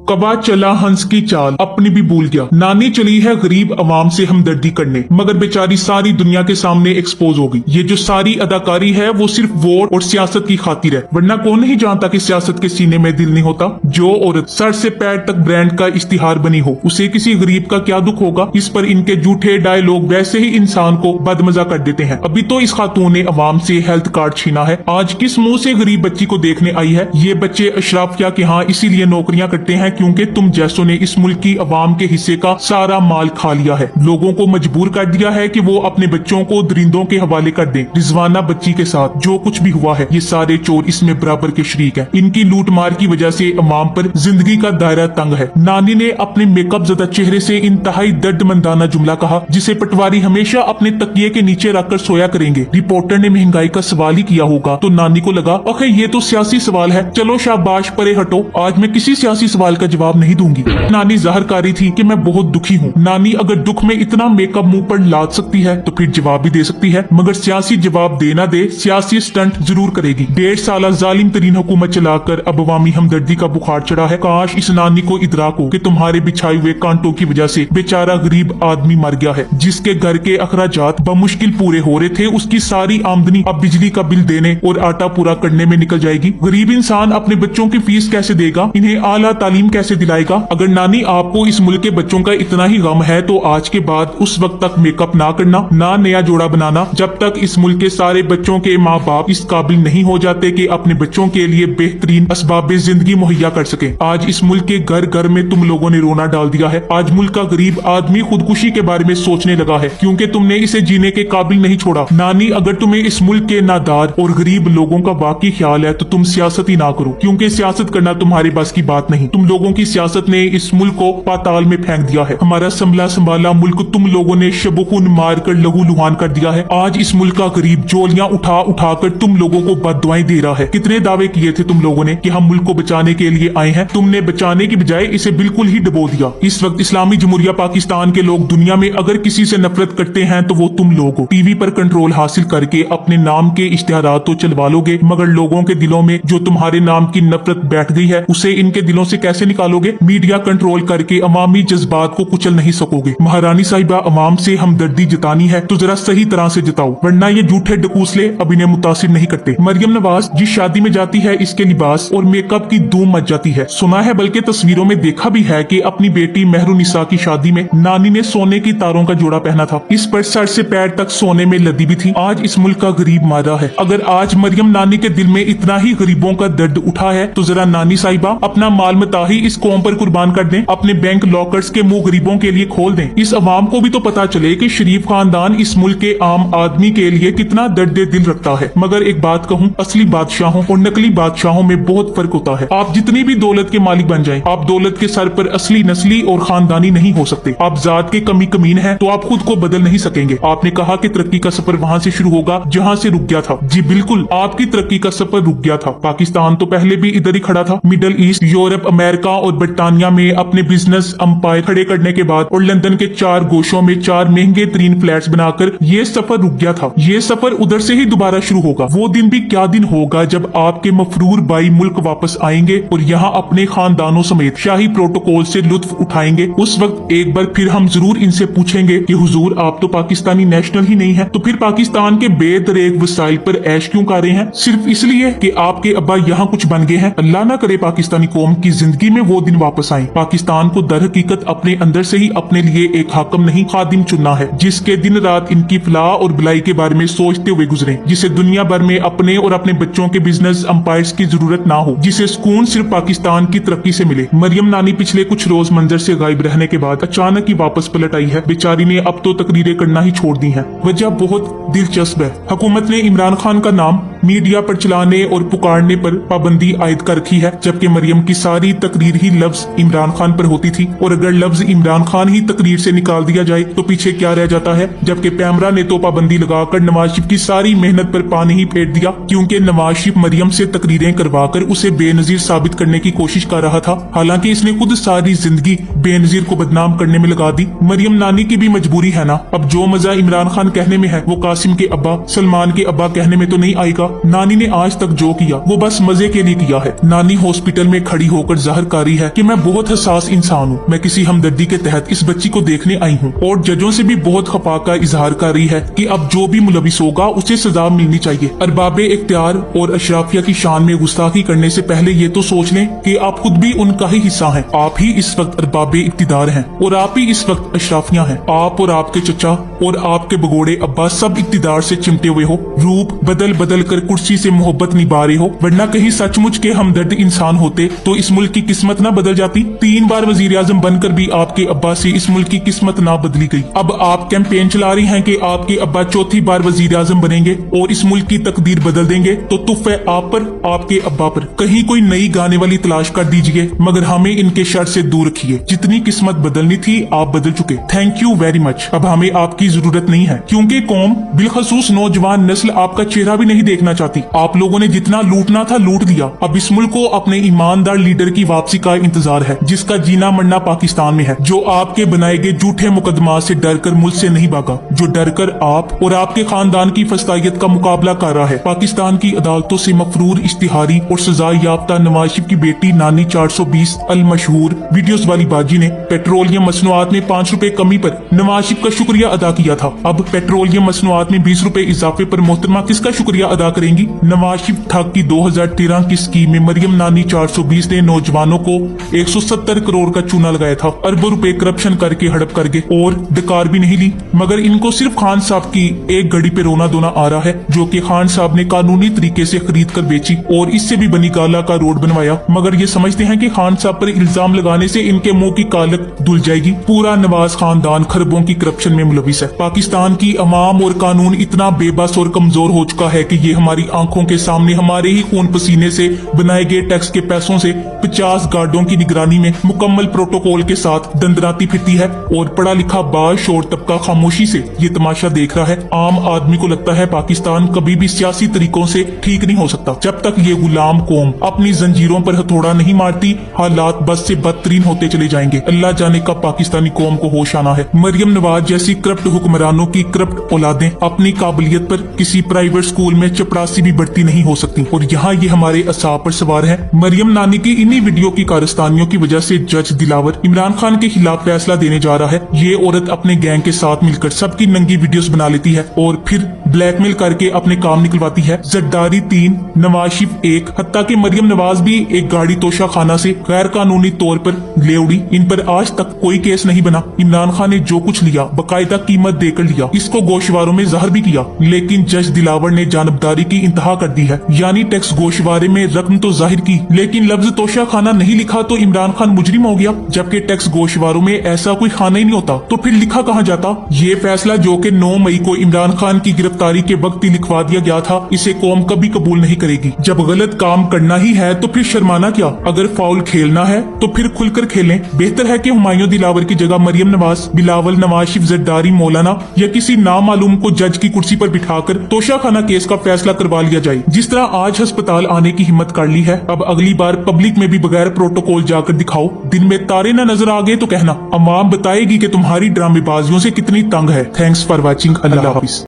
कबा चला हंस की चाल अपनी भी भूल गया। नानी चली है गरीब अवाम से हमदर्दी करने, मगर बेचारी सारी दुनिया के सामने एक्सपोज हो गई। ये जो सारी अदाकारी है वो सिर्फ वोट और सियासत की खातिर है, वरना कौन नहीं जानता कि सियासत के सीने में दिल नहीं होता। जो औरत सर से पैर तक ब्रांड का इश्तिहार बनी हो, उसे किसी गरीब का क्या दुख होगा। इस पर इनके झूठे डायलॉग वैसे ही इंसान को बदमजा कर देते हैं। अभी तो इस खातून ने अवाम से हेल्थ कार्ड छीना है, आज किस मुंह से गरीब बच्ची को देखने आई है। ये बच्चे अशराफिया के यहाँ इसीलिए नौकरियां करते हैं क्योंकि तुम जैसों ने इस मुल्क की अवाम के हिस्से का सारा माल खा लिया है, लोगों को मजबूर कर दिया है कि वो अपने बच्चों को दरिंदों के हवाले कर दें। रिजवाना बच्ची के साथ जो कुछ भी हुआ है, ये सारे चोर इसमें बराबर के शरीक हैं। इनकी लूट मार की वजह से अवाम पर जिंदगी का दायरा तंग है। नानी ने अपने मेकअप ज़दा चेहरे से इंतहाई दर्दमंदाना जुमला कहा, जिसे पटवारी हमेशा अपने तकिए के नीचे रखकर सोया करेंगे। रिपोर्टर ने महंगाई का सवाल ही किया होगा तो नानी को लगा अखे ये तो सियासी सवाल है, चलो शाबाश परे हटो, आज मैं किसी सियासी सवाल का जवाब नहीं दूंगी। नानी जाहिर कर रही थी कि मैं बहुत दुखी हूँ। नानी अगर दुख में इतना मेकअप मुंह पर लाद सकती है तो फिर जवाब भी दे सकती है, मगर सियासी जवाब दे ना दे, सियासी स्टंट जरूर करेगी। 1.5 साल जालिम तरीन हुकूमत चलाकर अब अवामी हमदर्दी का बुखार चढ़ा है। काश इस नानी को इदराक हो कि तुम्हारे बिछाए हुए कांटों की वजह से बेचारा गरीब आदमी मर गया है, जिसके घर के अखराजात बमुश्किल पूरे हो रहे थे। उसकी सारी आमदनी अब बिजली का बिल देने और आटा पूरा करने में निकल जाएगी। गरीब इंसान अपने बच्चों की फीस कैसे देगा, इन्हें आला तालीम कैसे दिलाएगा। अगर नानी आपको इस मुल्क के बच्चों का इतना ही गम है तो आज के बाद उस वक्त तक मेकअप ना करना, ना नया जोड़ा बनाना, जब तक इस मुल्क के सारे बच्चों के माँ बाप इस काबिल नहीं हो जाते कि अपने बच्चों के लिए बेहतरीन असबाब जिंदगी मुहैया कर सके। आज इस मुल्क के घर घर में तुम लोगों ने रोना डाल दिया है। आज मुल्क का गरीब आदमी खुदकुशी के बारे में सोचने लगा है क्योंकि तुमने इसे जीने के काबिल नहीं छोड़ा। नानी अगर तुम्हें इस मुल्क के नादार और गरीब लोगों का वाकई ख्याल है तो तुम सियासत ही ना करो, क्योंकि सियासत करना तुम्हारे बस की बात नहीं। तुम लोगों की सियासत ने इस मुल्क को पाताल में फेंक दिया है। हमारा संभला संभाला मुल्क तुम लोगों ने शबखून मार कर लहू लुहान कर दिया है। आज इस मुल्क का गरीब जोलियां उठा उठा कर तुम लोगों को बददुआएं दे रहा है। कितने दावे किए थे तुम लोगों ने कि हम मुल्क को बचाने के लिए आए हैं, तुमने बचाने की बजाय इसे बिल्कुल ही डुबो दिया। इस वक्त इस्लामी जमहूरिया पाकिस्तान के लोग दुनिया में अगर किसी से नफरत करते हैं तो वो तुम लोग हो। टीवी पर कंट्रोल हासिल करके अपने नाम के इश्तिहारात तो चलवा लोगे, मगर लोगों के दिलों में जो तुम्हारे नाम की नफरत बैठ गई है उसे इनके दिलों से कैसे निकालोगे। मीडिया कंट्रोल करके अवामी जज्बात को कुचल नहीं सकोगे। महारानी साहिबा अवाम से हमदर्दी जतानी है तो जरा सही तरह से जताओ, वरना ये झूठे डकूसले अब इन्हें मुतासिर नहीं करते। मरियम नवाज जिस शादी में जाती है इसके लिबास और मेकअप की धूम मच जाती है। सुना है बल्कि तस्वीरों में देखा भी है कि अपनी बेटी मेहरुनिसा की शादी में नानी ने सोने की तारों का जोड़ा पहना था, इस पर सर से पैर तक सोने में लदी भी थी। आज इस मुल्क का गरीब मारा है। अगर आज मरियम नानी के दिल में इतना ही गरीबों का दर्द उठा है तो जरा नानी साहिबा अपना माल मता ही इस कौम पर कुर्बान कर दें, अपने बैंक लॉकर्स के मुंह गरीबों के लिए खोल दें। इस अवाम को भी तो पता चले कि शरीफ खानदान इस मुल्क के आम आदमी के लिए कितना दर्द दिल रखता है। मगर एक बात कहूँ, असली बादशाहों और नकली बादशाहों में बहुत फर्क होता है। आप जितनी भी दौलत के मालिक बन जाएं, आप दौलत के सर पर असली नस्ली और खानदानी नहीं हो सकते। आप जात के कमी कमीन हैं तो आप खुद को बदल नहीं सकेंगे। आपने कहा कि तरक्की का सफर वहाँ से शुरू होगा जहाँ से रुक गया था। जी बिल्कुल, आपकी तरक्की का सफर रुक गया था। पाकिस्तान तो पहले भी इधर ही खड़ा था। मिडल ईस्ट, यूरोप, अमेरिका और ब्रिटानिया में अपने बिजनेस अंपायर खड़े करने के बाद और लंदन के 4 गोशों में 4 महंगे तरीन फ्लैट्स बनाकर ये सफर रुक गया था। ये सफर उधर से ही दोबारा शुरू होगा। वो दिन भी क्या दिन होगा जब आपके मफरूर भाई मुल्क वापस आएंगे और यहाँ अपने खानदानों समेत शाही प्रोटोकॉल से लुत्फ उठाएंगे। उस वक्त एक बार फिर हम जरूर इनसे पूछेंगे कि हुजूर आप तो पाकिस्तानी नेशनल ही नहीं है, तो फिर पाकिस्तान के बेदरेक वसाइल पर ऐश क्यों कर रहे हैं? सिर्फ इसलिए कि आपके अब्बा यहाँ कुछ बन गए हैं। अल्लाह ना करे पाकिस्तानी कौम की जिंदगी में वो दिन वापस आए। पाकिस्तान को दर हकीकत अपने अंदर से ही अपने लिए एक हाकम नहीं खादिम चुनना है, जिसके दिन रात इनकी फलाह और भलाई के बारे में सोचते हुए गुजरे, जिसे दुनिया भर में अपने और अपने बच्चों के बिजनेस अंपायर्स की जरूरत ना हो, जिसे सुकून सिर्फ पाकिस्तान की तरक्की से मिले। मरियम नानी पिछले कुछ रोज मंजर से गायब रहने के बाद अचानक ही वापस पलट आई है। बेचारी ने अब तो तकरीरें करना ही छोड़ दी है। वजह बहुत दिलचस्प है। हुकूमत ने इमरान खान का नाम मीडिया पर चलाने और पुकारने पर पाबंदी आयद कर रखी है, जबकि मरियम की सारी तकरीर ही लफ्ज इमरान खान पर होती थी। और अगर लफ्ज इमरान खान ही तकरीर से निकाल दिया जाए तो पीछे क्या रह जाता है। जबकि पैमरा ने तो पाबंदी लगाकर नवाज शरीफ की सारी मेहनत पर पानी ही फेर दिया, क्योंकि नवाज शरीफ मरियम से तकरीरें करवाकर उसे बेनजीर साबित करने की कोशिश कर रहा था। हालांकि इसने खुद सारी जिंदगी बेनजीर को बदनाम करने में लगा दी। मरियम नानी की भी मजबूरी है ना। अब जो मजा इमरान खान कहने में है वो कासिम के अब्बा, सलमान के अब्बा कहने में तो नहीं आएगा। नानी ने आज तक जो किया वो बस मजे के लिए किया है। नानी हॉस्पिटल में खड़ी होकर जाहिर कर रही है कि मैं बहुत हसास इंसान हूँ, मैं किसी हमदर्दी के तहत इस बच्ची को देखने आई हूँ, और जजों से भी बहुत खफा का इजहार कर रही है कि अब जो भी मुलविस होगा उसे सजा मिलनी चाहिए। अरबाबे इख्तियार और अशराफिया की शान में गुस्ताखी करने से पहले ये तो सोच लें कि आप खुद भी उनका ही हिस्सा हैं। आप ही इस वक्त अरबाबे इख्तिदार हैं और आप ही इस वक्त अशराफिया हैं। आप और आपके चचा और आपके बगोड़े अब्बा सब इख्तिदार से चिमटे हुए हो, रूप बदल बदल कर कुर्सी से मोहब्बत निभा रहे हो, वरना कहीं सचमुच के हमदर्द इंसान होते तो इस मुल्क की किस्मत ना बदल जाती। 3 बार वजीर आजम बनकर भी आपके अब्बा से इस मुल्क की किस्मत ना बदली गई। अब आप कैंपेन चला रही हैं कि आपके अब्बा 4थी बार वजीर आजम बनेंगे और इस मुल्क की तकदीर बदल देंगे, तो तुफ है आप पर, आपके अब्बा पर। कहीं कोई नई गाने वाली तलाश कर दीजिए, मगर हमें इनके शर से दूर रखिए। जितनी किस्मत बदलनी थी आप बदल चुके। Thank you very much. अब हमें आपकी जरूरत नहीं है, क्योंकि कौम बिलखसूस नौजवान नस्ल आपका चेहरा भी नहीं देखना चाहती। आप लोगों ने जितना लूटना था लूट दिया। अब इस मुल्क को अपने ईमानदार लीडर की वापसी का इंतजार है, जिसका जीना मरना पाकिस्तान में है, जो आपके बनाए गए झूठे मुकदमा से डर कर मुल्क से नहीं भागा, जो डर कर आप और आपके खानदान की फस्तायत का मुकाबला कर रहा है। पाकिस्तान की अदालतों से मफरूर इश्तिहारी और सजा याफ्ता नवाज शरीफ की बेटी नानी 420 अल मशहूर वीडियोस वाली बाजी ने पेट्रोलियम मसनूआत में 5 रुपए कमी पर नवाज शरीफ का शुक्रिया अदा किया था। अब पेट्रोलियम मसनूआत में 20 रुपए इजाफे पर मोहतरमा किसका शुक्रिया अदा करेंगी? नवाज शरीफ ठग की 2013 की स्कीम में मरियम नानी 420 ने नौजवानों को 170 करोड़ का चूना लगाया था। अरबों रुपए करप्शन करके हड़प कर गए और डकार भी नहीं ली, मगर इनको सिर्फ खान साहब की एक घड़ी पे रोना धोना आ रहा है, जो कि खान साहब ने कानूनी तरीके से खरीद कर बेची और इससे भी बनी काला का रोड बनवाया। मगर ये समझते हैं कि खान साहब पर इल्जाम लगाने से इनके मुंह की कालक धुल जाएगी। पूरा नवाज खानदान खरबों की करप्शन में मुलविस है। पाकिस्तान की अवाम और कानून इतना बेबस और कमजोर हो चुका है कि ये हमारी आंखों के सामने हमारे ही खून पसीने से बनाए गए टैक्स के पैसों से 50 गार्डों की निगरानी में मुकम्मल प्रोटोकॉल के साथ दंदराती फिरती है, और पढ़ा लिखा बाश और तबका खामोशी से ये तमाशा देख रहा है। आम आदमी को लगता है पाकिस्तान कभी भी सियासी तरीकों से ठीक नहीं हो सकता। जब तक ये गुलाम कौम अपनी जंजीरों पर हथौड़ा नहीं मारती, हालात बस से बदतरीन होते चले जाएंगे। अल्लाह जाने कब पाकिस्तानी कौम को होश आना है। मरियम नवाज जैसी करप्ट हुक्मरानों की करप्ट औलादें अपनी काबिलियत पर किसी प्राइवेट स्कूल में चपरासी भी बढ़ती नहीं हो सकती, और यहाँ ये हमारे असाब पर सवार है। मरियम नानी की इन्हीं वीडियो की कारस्तानियों की वजह से जज दिलावर इमरान खान के खिलाफ फैसला देने जा रहा है। ये औरत अपने गैंग के साथ मिलकर सबकी नंगी वीडियोस बना लेती है और फिर ब्लैकमेल करके अपने काम निकलवाती है। जद्दारी 3, नवाज शरीफ 1, हत्ता कि मरियम नवाज भी एक गाड़ी तोशा खाना से गैर कानूनी तौर पर ले उड़ी। इन पर आज तक कोई केस नहीं बना। इमरान खान ने जो कुछ लिया बाकायदा कीमत देकर लिया, इसको गोशवारों में जहर भी किया, लेकिन जज दिलावर ने जानबदारी की इंतहा कर दी है। यानी टैक्स गोशवारे में रकम तो जाहिर की, लेकिन लफ्ज तोशा खाना नहीं लिखा तो इमरान खान मुजरिम हो गया, जबकि टैक्स गोशवारों में ऐसा कोई खाना ही नहीं होता, तो फिर लिखा कहाँ जाता? ये फैसला जो कि 9 मई को इमरान खान की गिरफ्तारी के वक्त ही लिखवा दिया गया था, इसे कौम कभी कबूल नहीं करेगी। जब गलत काम करना ही है तो फिर शर्माना क्या? अगर फाउल खेलना है तो फिर खुलकर खेलें। बेहतर है कि हुमायूं दिलावर की जगह मरियम नवाज, बिलावल, नवाज शरीफ, जरदारी, मौलाना या किसी नामालूम को जज की कुर्सी पर बिठाकर तोशा खाना केस का फैसला करवा लिया जाए। जिस तरह आज अस्पताल आने की हिम्मत कर ली है, अब अगली बार पब्लिक में भी बगैर प्रोटोकॉल जाकर दिखाओ। दिन में तारे न नजर आ गए तो कहना, अवाम बताएगी कि तुम्हारी ड्रामेबाजियों से कितनी तंग है। Thanks for watching. Allah Hafiz.